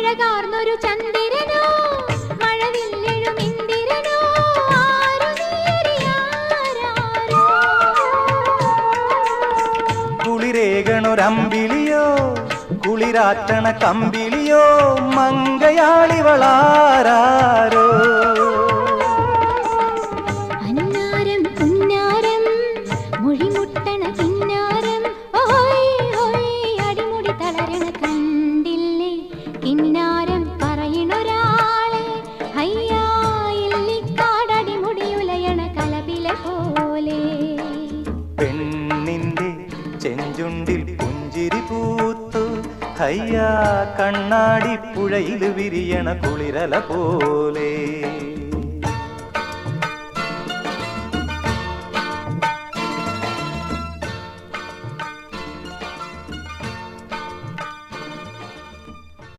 അഴകാർന്നൊരു ചന്ദ്രനോ മഴവില്ലെഴും ഇന്ദിരനോ കുളിരേകണൊരമ്പിളിയോ കുളിരാറ്റണ കമ്പിളിയോ മങ്കയാളിവളാരോ അന്നാരം പുന്നാരം മൊഴിമുട്ടണ കിന്നാരം അടിമുടി തളരണ കണ്ടില്ലേ കിന്നാരം പറയണൊരാളെ അയ്യാ ഇല്ലിക്കാടടിമുടിയുലയണ കലപില പോലെ പെണ്ണിന്റെ ചെഞ്ചുണ്ടിൽ പുഞ്ചിരി പൂത്തു ഹയ്യാ കണ്ണാടി പുഴയിൽ വിരിയണ കുളിരല പോലെ